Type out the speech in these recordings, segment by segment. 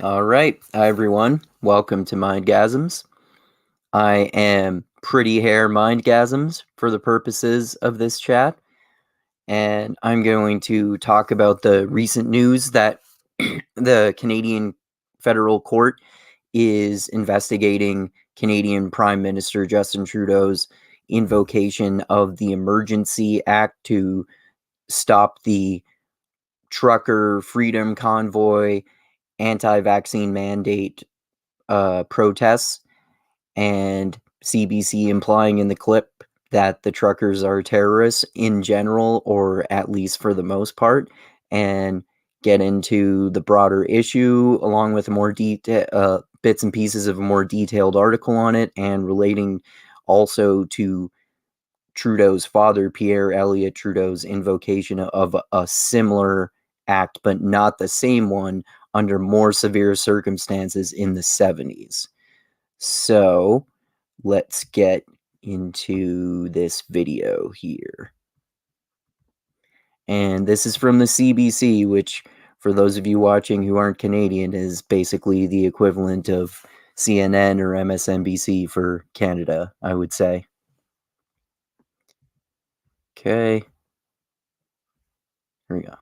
All right. Hi, everyone. Welcome to Mindgasms. I am Pretty Hair Mindgasms for the purposes of this chat, and I'm going to talk about the recent news that the Canadian Federal Court is investigating Canadian Prime Minister Justin Trudeau's invocation of the Emergency Act to stop the trucker freedom convoy anti-vaccine mandate protests, and CBC implying in the clip that the truckers are terrorists in general, or at least for the most part, and get into the broader issue along with more bits and pieces of a more detailed article on it, and relating also to Trudeau's father, Pierre Elliot Trudeau's invocation of a similar act, but not the same one, under more severe circumstances in the 70s. So let's get into this video here. And this is from the CBC, which, for those of you watching who aren't Canadian, is basically the equivalent of CNN or MSNBC for Canada, I would say. Okay. Here we go.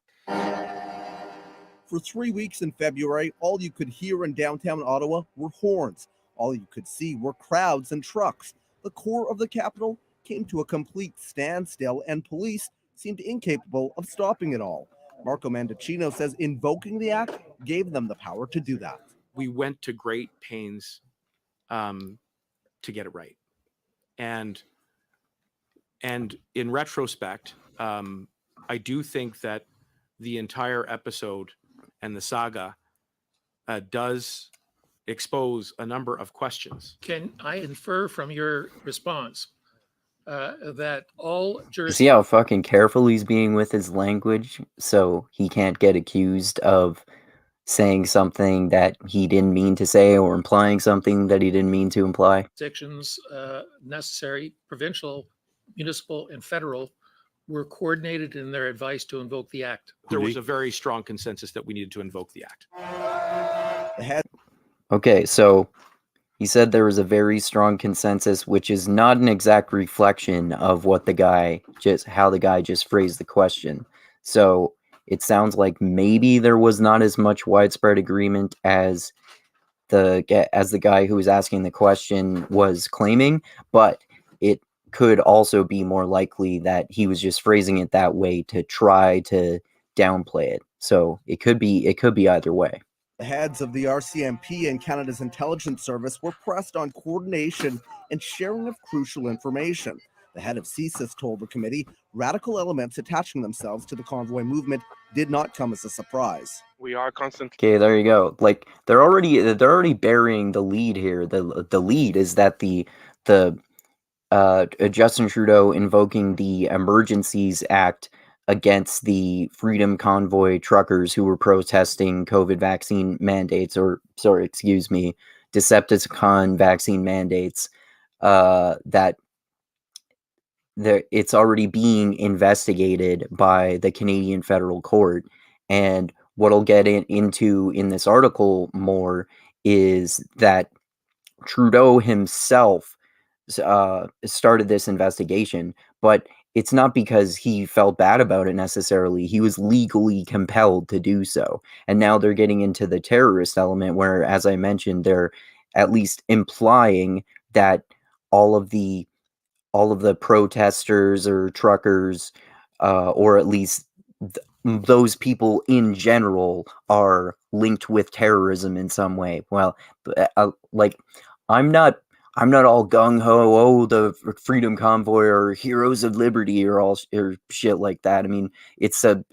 For 3 weeks in February, all you could hear in downtown Ottawa were horns. All you could see were crowds and trucks. The core of the capital came to a complete standstill, and police seemed incapable of stopping it all. Marco Mendicino says invoking the act gave them the power to do that. We went to great pains to get it right. And in retrospect, I do think that the entire episode and the saga does expose a number of questions. Can I infer from your response that all See how fucking careful he's being with his language, so he can't get accused of saying something that he didn't mean to say, or implying something that he didn't mean to imply? Jurisdictions necessary, provincial, municipal, and federal, were coordinated in their advice to invoke the act. There was a very strong consensus that we needed to invoke the act. Okay, so he said there was a very strong consensus, which is not an exact reflection of what how the guy just phrased the question. So it sounds like maybe there was not as much widespread agreement as the guy who was asking the question was claiming, but it could also be more likely that he was just phrasing it that way to try to downplay it. So it could be either way. The heads of the RCMP and Canada's intelligence service were pressed on coordination and sharing of crucial information. The head of CSIS told the committee radical elements attaching themselves to the convoy movement did not come as a surprise. We are constantly... Okay, there you go. Like, they're already burying the lead here. The lead is that the Justin Trudeau invoking the Emergencies Act against the Freedom Convoy truckers who were protesting COVID vaccine mandates, Decepticon vaccine mandates, that it's already being investigated by the Canadian Federal Court. And what I'll get into in this article more is that Trudeau himself started this investigation, but it's not because he felt bad about it necessarily. He was legally compelled to do so. And now they're getting into the terrorist element where, as I mentioned, they're at least implying that all of the protesters or truckers, or at least those people in general, are linked with terrorism in some way. Well, like, I'm not all gung ho, oh, the Freedom Convoy or Heroes of Liberty or shit like that. I mean, it's a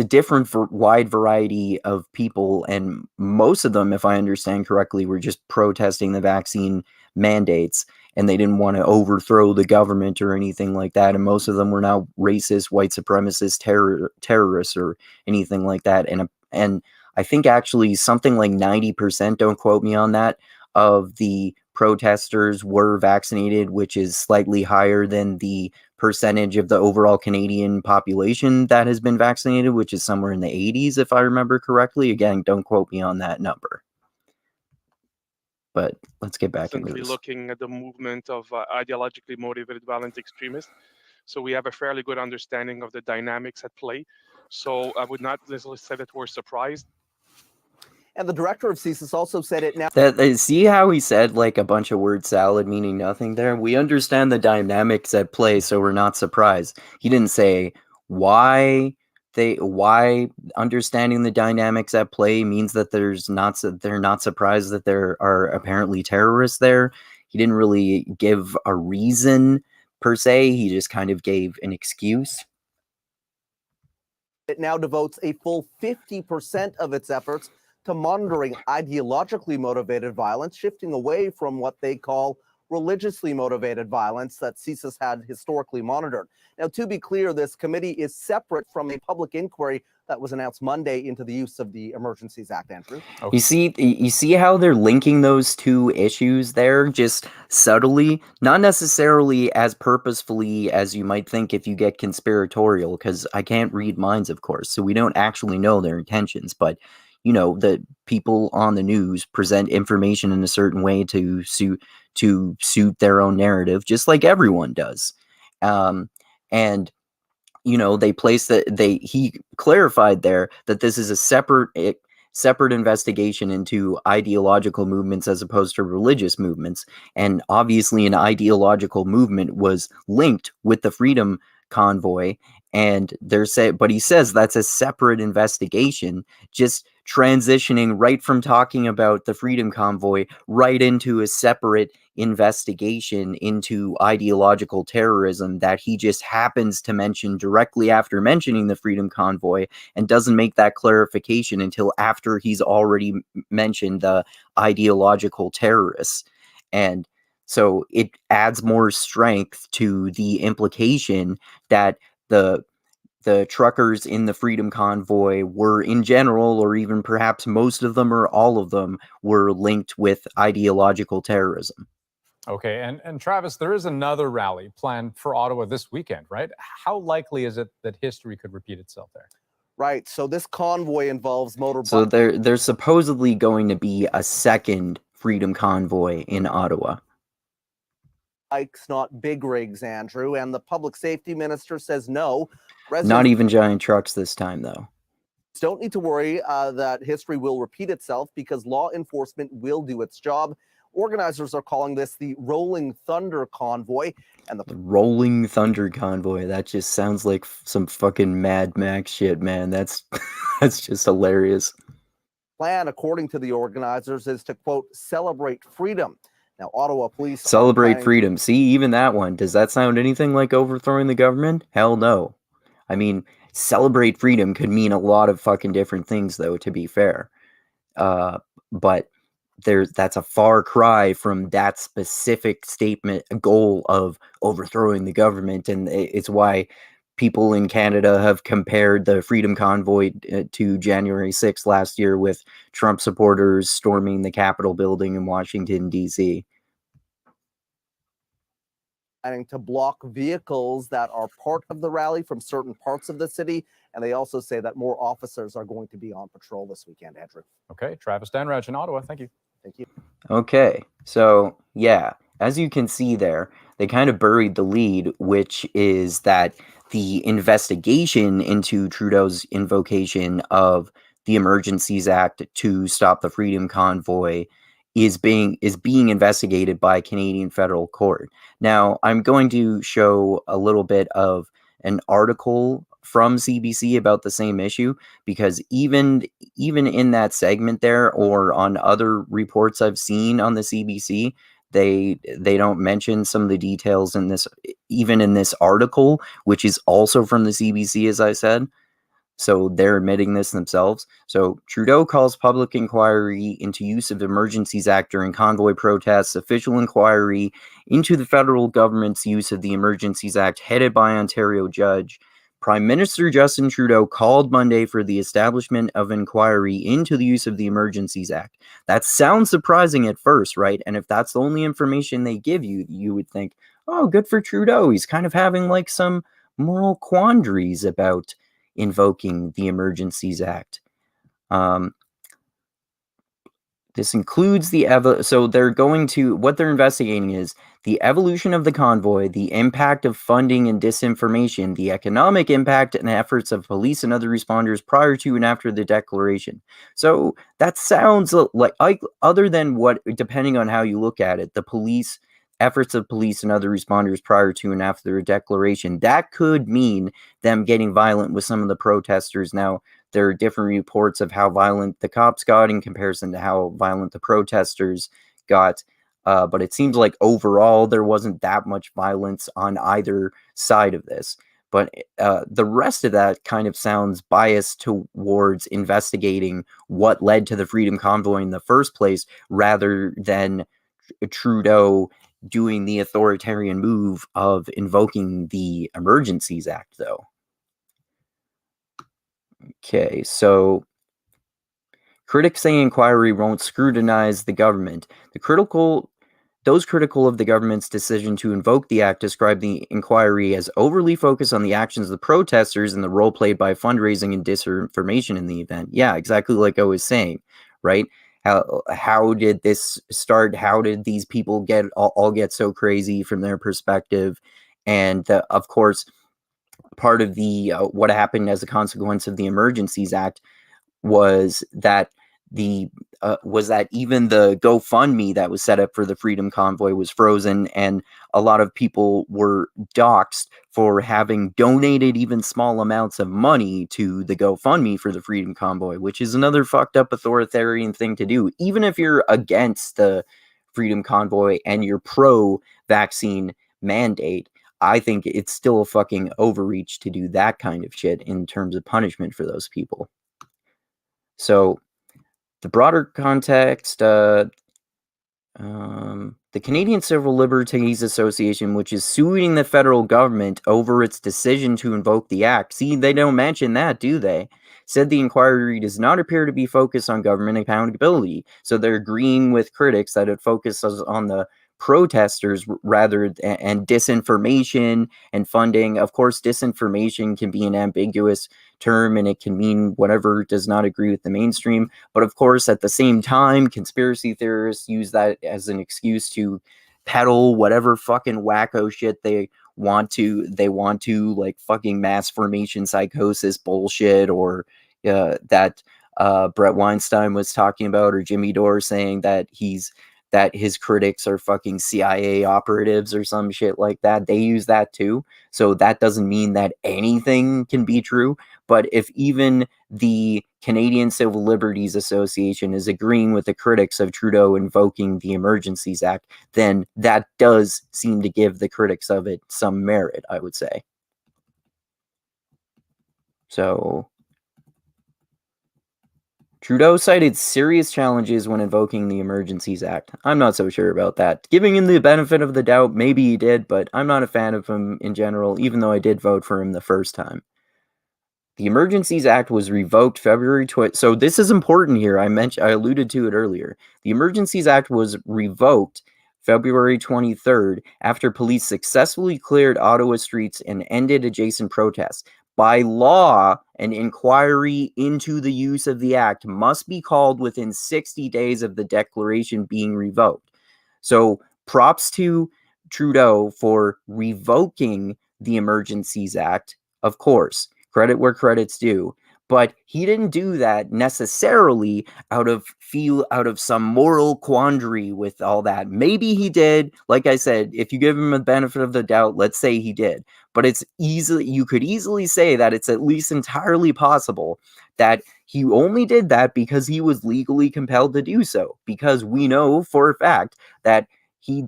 different wide variety of people, and most of them, if I understand correctly, were just protesting the vaccine mandates, and they didn't want to overthrow the government or anything like that. And most of them were now racist, white supremacist, terrorists or anything like that. And I think actually something like 90%, don't quote me on that, of the protesters were vaccinated, which is slightly higher than the percentage of the overall Canadian population that has been vaccinated, which is somewhere in the 80s, if I remember correctly. Again, don't quote me on that number. But let's get back into this. Looking at the movement of ideologically motivated violent extremists. So we have a fairly good understanding of the dynamics at play. So I would not necessarily say that we're surprised. And the director of CSIS also said it now. See how he said like a bunch of word salad meaning nothing there? We understand the dynamics at play, so we're not surprised. He didn't say why understanding the dynamics at play means that they're not surprised that there are apparently terrorists there. He didn't really give a reason per se. He just kind of gave an excuse. It now devotes a full 50% of its efforts to monitoring ideologically motivated violence, shifting away from what they call religiously motivated violence that CSIS had historically monitored. Now, to be clear, this committee is separate from a public inquiry that was announced Monday into the use of the Emergencies Act, Andrew. Okay. You see how they're linking those two issues there, just subtly, not necessarily as purposefully as you might think if you get conspiratorial, because I can't read minds, of course, so we don't actually know their intentions, but you know, the people on the news present information in a certain way to suit their own narrative, just like everyone does. And you know, they placed that he clarified there that this is a separate investigation into ideological movements as opposed to religious movements. And obviously an ideological movement was linked with the Freedom Convoy, and but he says that's a separate investigation, just transitioning right from talking about the Freedom Convoy right into a separate investigation into ideological terrorism that he just happens to mention directly after mentioning the Freedom Convoy, and doesn't make that clarification until after he's already mentioned the ideological terrorists. And so it adds more strength to the implication that the truckers in the Freedom Convoy were in general, or even perhaps most of them or all of them, were linked with ideological terrorism. Okay, and Travis, there is another rally planned for Ottawa this weekend, right? How likely is it that history could repeat itself there? Right, so this convoy involves motorbikes. So there's supposedly going to be a second Freedom Convoy in Ottawa. Bikes, not big rigs, Andrew, and the public safety minister says no. Not even giant trucks this time, though. Don't need to worry that history will repeat itself, because law enforcement will do its job. Organizers are calling this the Rolling Thunder Convoy. And the Rolling Thunder Convoy, that just sounds like some fucking Mad Max shit, man. That's just hilarious. Plan, according to the organizers, is to, quote, celebrate freedom. Now, Ottawa police... Celebrate freedom. See, even that one. Does that sound anything like overthrowing the government? Hell no. I mean, celebrate freedom could mean a lot of fucking different things, though, to be fair. But that's a far cry from that specific statement, goal of overthrowing the government. And it's why people in Canada have compared the Freedom Convoy to January 6th last year, with Trump supporters storming the Capitol building in Washington, D.C. To block vehicles that are part of the rally from certain parts of the city. And they also say that more officers are going to be on patrol this weekend, Andrew. Okay, Travis Danraj in Ottawa. Thank you. Thank you. Okay, so yeah, as you can see there, they kind of buried the lead, which is that the investigation into Trudeau's invocation of the Emergencies Act to stop the Freedom Convoy is being investigated by Canadian federal court. Now, I'm going to show a little bit of an article from CBC about the same issue, because even in that segment there, or on other reports I've seen on the CBC, they don't mention some of the details in this, even in this article, which is also from the CBC, as I said. So they're admitting this themselves. So Trudeau calls public inquiry into use of Emergencies Act during convoy protests. Official inquiry into the federal government's use of the Emergencies Act, headed by Ontario Judge Prime Minister Justin Trudeau called Monday for the establishment of inquiry into the use of the Emergencies Act. That sounds surprising at first, right? And if that's the only information they give you, you would think, oh, good for Trudeau. He's kind of having like some moral quandaries about invoking the Emergencies Act. This includes so they're going to, what they're investigating is the evolution of the convoy, the impact of funding and disinformation, the economic impact and efforts of police and other responders prior to and after the declaration. So that sounds like other than what, depending on how you look at it, the efforts of police and other responders prior to and after the declaration, that could mean them getting violent with some of the protesters. Now, there are different reports of how violent the cops got in comparison to how violent the protesters got. But it seems like overall there wasn't that much violence on either side of this. But the rest of that kind of sounds biased towards investigating what led to the Freedom Convoy in the first place, rather than Trudeau doing the authoritarian move of invoking the Emergencies Act, though. Okay, so critics say inquiry won't scrutinize the government. Those critical of the government's decision to invoke the act describe the inquiry as overly focused on the actions of the protesters and the role played by fundraising and disinformation in the event. Yeah, exactly like I was saying, right? How did this start? How did these people all get so crazy from their perspective? And of course, part of the what happened as a consequence of the Emergencies Act was that even the GoFundMe that was set up for the Freedom Convoy was frozen, and a lot of people were doxxed for having donated even small amounts of money to the GoFundMe for the Freedom Convoy, which is another fucked up authoritarian thing to do. Even if you're against the Freedom Convoy and you're pro-vaccine mandate, I think it's still a fucking overreach to do that kind of shit in terms of punishment for those people. So, the broader context, the Canadian Civil Liberties Association, which is suing the federal government over its decision to invoke the act. See, they don't mention that, do they? Said the inquiry does not appear to be focused on government accountability. So they're agreeing with critics that it focuses on the protesters and disinformation and funding. Of course, disinformation can be an ambiguous term and it can mean whatever does not agree with the mainstream. But of course, at the same time, conspiracy theorists use that as an excuse to peddle whatever fucking wacko shit they want to, like fucking mass formation psychosis bullshit, or that Brett Weinstein was talking about, or Jimmy Dore saying that his critics are fucking CIA operatives or some shit like that. They use that too. So that doesn't mean that anything can be true. But if even the Canadian Civil Liberties Association is agreeing with the critics of Trudeau invoking the Emergencies Act, then that does seem to give the critics of it some merit, I would say. So Trudeau cited serious challenges when invoking the Emergencies Act. I'm not so sure about that. Giving him the benefit of the doubt, maybe he did, but I'm not a fan of him in general, even though I did vote for him the first time. The Emergencies Act was revoked February 20. So this is important here. I alluded to it earlier. The Emergencies Act was revoked February 23rd after police successfully cleared Ottawa streets and ended adjacent protests. By law, an inquiry into the use of the act must be called within 60 days of the declaration being revoked. So props to Trudeau for revoking the Emergencies Act, of course. Credit where credit's due. But he didn't do that necessarily out of some moral quandary with all that. Maybe he did. Like I said, if you give him the benefit of the doubt, let's say he did. But you could easily say that it's at least entirely possible that he only did that because he was legally compelled to do so. Because we know for a fact that he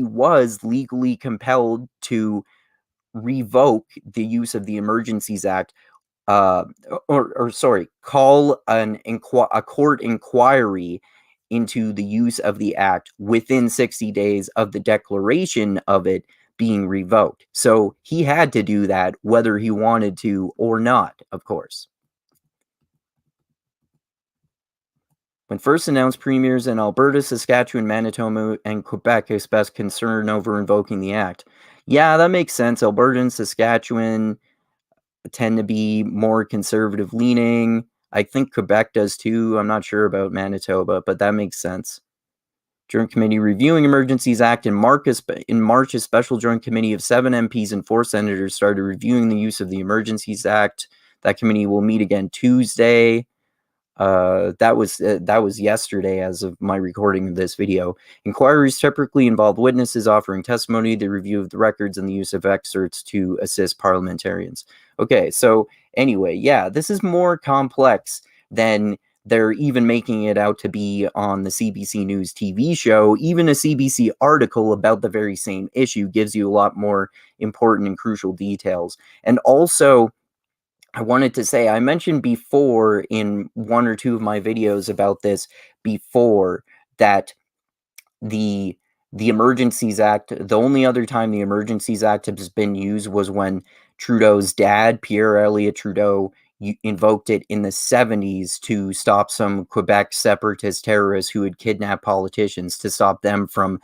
was legally compelled to revoke the use of the Emergencies Act, call a court inquiry into the use of the act within 60 days of the declaration of it being revoked. So he had to do that whether he wanted to or not, of course. When first announced, premiers in Alberta, Saskatchewan, Manitoba, and Quebec expressed concern over invoking the act. Yeah, that makes sense. Alberta and Saskatchewan tend to be more conservative leaning. I think Quebec does too. I'm not sure about Manitoba, but that makes sense. Joint Committee reviewing Emergencies Act in March, a special Joint Committee of 7 MPs and 4 senators started reviewing the use of the Emergencies Act. That committee will meet again Tuesday. That was yesterday as of my recording of this video. Inquiries typically involve witnesses offering testimony, the review of the records, and the use of excerpts to assist parliamentarians. Okay, so anyway, yeah, this is more complex than they're even making it out to be on the CBC News TV show. Even a CBC article about the very same issue gives you a lot more important and crucial details. And also, I wanted to say, I mentioned before in one or two of my videos about this before that the Emergencies Act, the only other time the Emergencies Act has been used was when Trudeau's dad, Pierre Elliot Trudeau, invoked it in the 70s to stop some Quebec separatist terrorists who had kidnapped politicians, to stop them from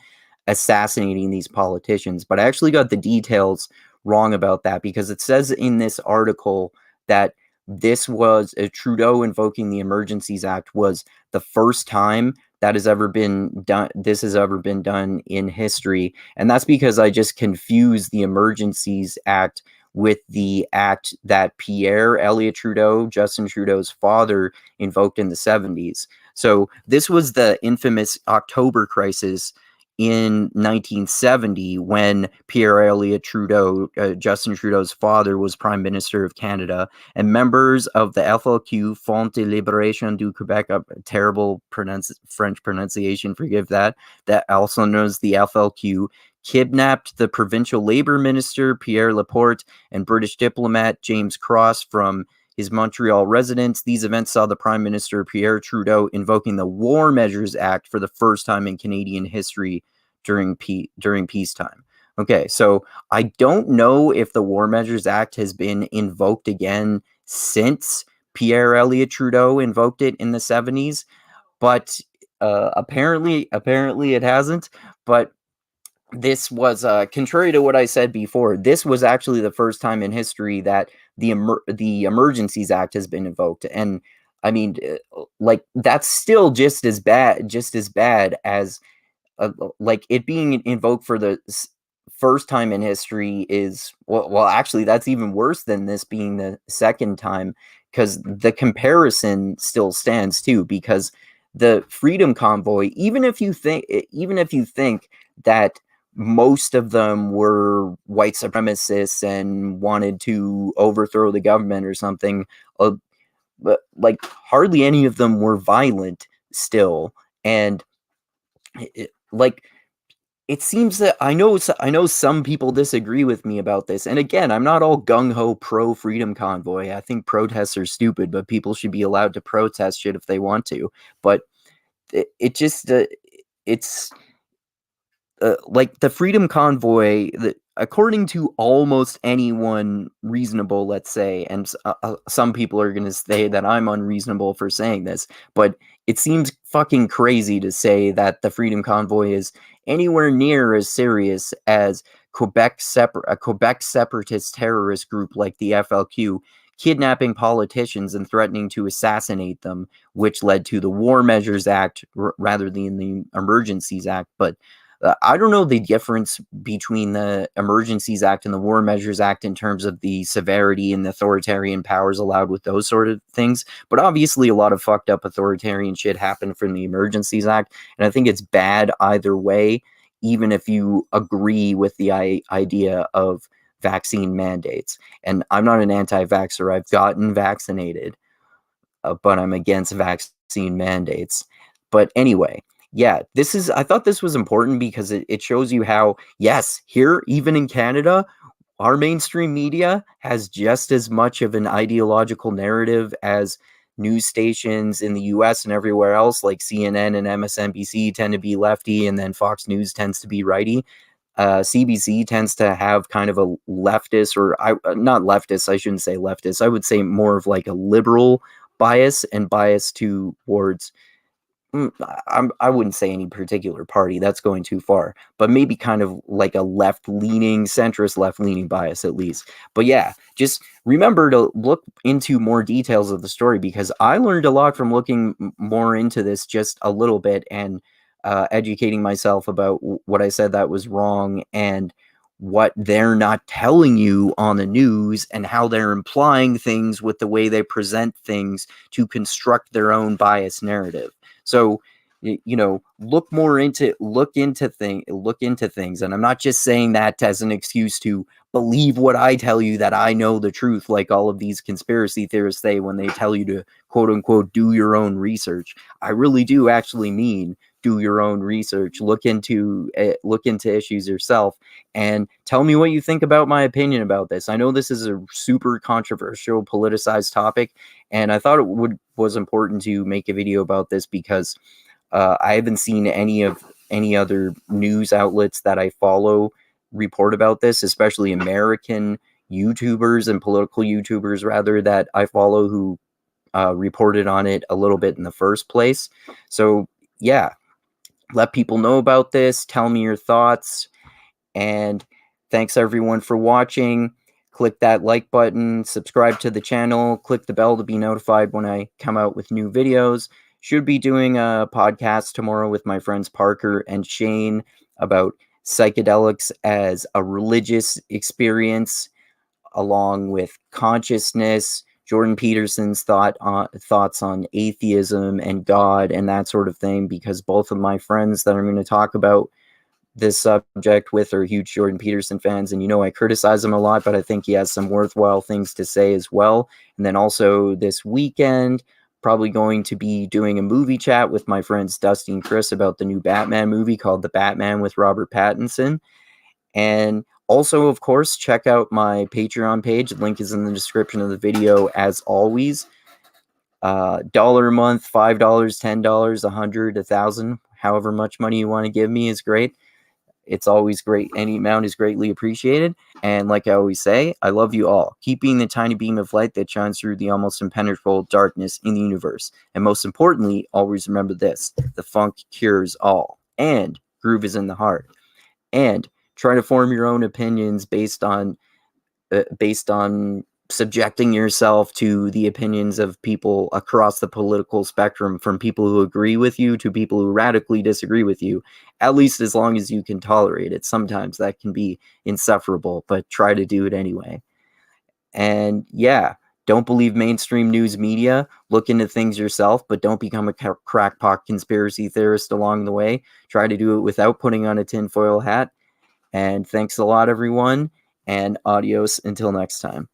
assassinating these politicians. But I actually got the details wrong about that, because it says in this article that this was Trudeau invoking the Emergencies Act was the first time that has ever been done. This has ever been done in history, and that's because I just confused the Emergencies Act with the act that Pierre Elliot Trudeau, Justin Trudeau's father, invoked in the 70s. So this was the infamous October crisis in 1970 when Pierre Elliot Trudeau, Justin Trudeau's father, was Prime Minister of Canada, and members of the FLQ, Front de Libération du Québec, a terrible French pronunciation, forgive that also known as the FLQ, kidnapped the provincial Labour Minister, Pierre Laporte, and British diplomat James Cross from his Montreal residence. These events saw the Prime Minister, Pierre Trudeau, invoking the War Measures Act for the first time in Canadian history during peacetime. Okay, so I don't know if the War Measures Act has been invoked again since Pierre Elliot Trudeau invoked it in the 70s, but apparently it hasn't. But this was, contrary to what I said before, this was actually the first time in history that the Emergencies Act has been invoked. And I mean, like, that's still just as bad as like it being invoked for the first time in history is, well, actually, that's even worse than this being the second time, because the comparison still stands too, because the Freedom Convoy, even if you think that most of them were white supremacists and wanted to overthrow the government or something, but like hardly any of them were violent still. And it seems that I know some people disagree with me about this. And again, I'm not all gung-ho pro Freedom Convoy. I think protests are stupid, but people should be allowed to protest shit if they want to. But it just it's like the Freedom Convoy, according to almost anyone reasonable, let's say, and some people are going to say that I'm unreasonable for saying this, but it seems fucking crazy to say that the Freedom Convoy is anywhere near as serious as a Quebec separatist terrorist group like the FLQ kidnapping politicians and threatening to assassinate them, which led to the War Measures Act rather than the Emergencies Act. But I don't know the difference between the Emergencies Act and the War Measures Act in terms of the severity and the authoritarian powers allowed with those sort of things. But obviously, a lot of fucked up authoritarian shit happened from the Emergencies Act. And I think it's bad either way, even if you agree with the idea of vaccine mandates. And I'm not an anti-vaxxer. I've gotten vaccinated, but I'm against vaccine mandates. But anyway, yeah, I thought this was important because it shows you how, yes, here, even in Canada, our mainstream media has just as much of an ideological narrative as news stations in the US and everywhere else, like CNN and MSNBC tend to be lefty, and then Fox News tends to be righty. CBC tends to have kind of a leftist, or not leftist, I shouldn't say leftist, I would say more of like a liberal bias and bias towards, I wouldn't say any particular party, that's going too far, but maybe kind of like a left-leaning, centrist left-leaning bias at least. But yeah, just remember to look into more details of the story, because I learned a lot from looking more into this just a little bit, and educating myself about what I said that was wrong, and what they're not telling you on the news, and how they're implying things with the way they present things to construct their own biased narrative. So, you know, look into things. And I'm not just saying that as an excuse to believe what I tell you, that I know the truth, like all of these conspiracy theorists say when they tell you to, quote unquote, do your own research. I really do actually mean do your own research, look into issues yourself, and tell me what you think about my opinion about this. I know this is a super controversial, politicized topic, and I thought it was important to make a video about this, because I haven't seen any other news outlets that I follow report about this, especially American YouTubers and political YouTubers, rather, that I follow, who reported on it a little bit in the first place. So yeah, let people know about this. Tell me your thoughts. And thanks everyone for watching. Click that like button, subscribe to the channel, click the bell to be notified when I come out with new videos. Should be doing a podcast tomorrow with my friends Parker and Shane about psychedelics as a religious experience, along with consciousness, Jordan Peterson's thoughts on atheism and God and that sort of thing, because both of my friends that I'm going to talk about this subject with are huge Jordan Peterson fans, and I criticize him a lot, but I think he has some worthwhile things to say as well. And then also this weekend, probably going to be doing a movie chat with my friends Dusty and Chris about the new Batman movie called The Batman with Robert Pattinson. And also, of course, check out my Patreon page. The link is in the description of the video, as always. $1 a month, $5, $10, $100, $1,000, however much money you want to give me is great. It's always great. Any amount is greatly appreciated. And like I always say, I love you all. Keep being the tiny beam of light that shines through the almost impenetrable darkness in the universe. And most importantly, always remember this: the funk cures all, and groove is in the heart. And try to form your own opinions based on subjecting yourself to the opinions of people across the political spectrum, from people who agree with you to people who radically disagree with you, at least as long as you can tolerate it. Sometimes that can be insufferable, but try to do it anyway. And yeah, don't believe mainstream news media. Look into things yourself, but don't become a crackpot conspiracy theorist along the way. Try to do it without putting on a tinfoil hat. And thanks a lot, everyone, and adios until next time.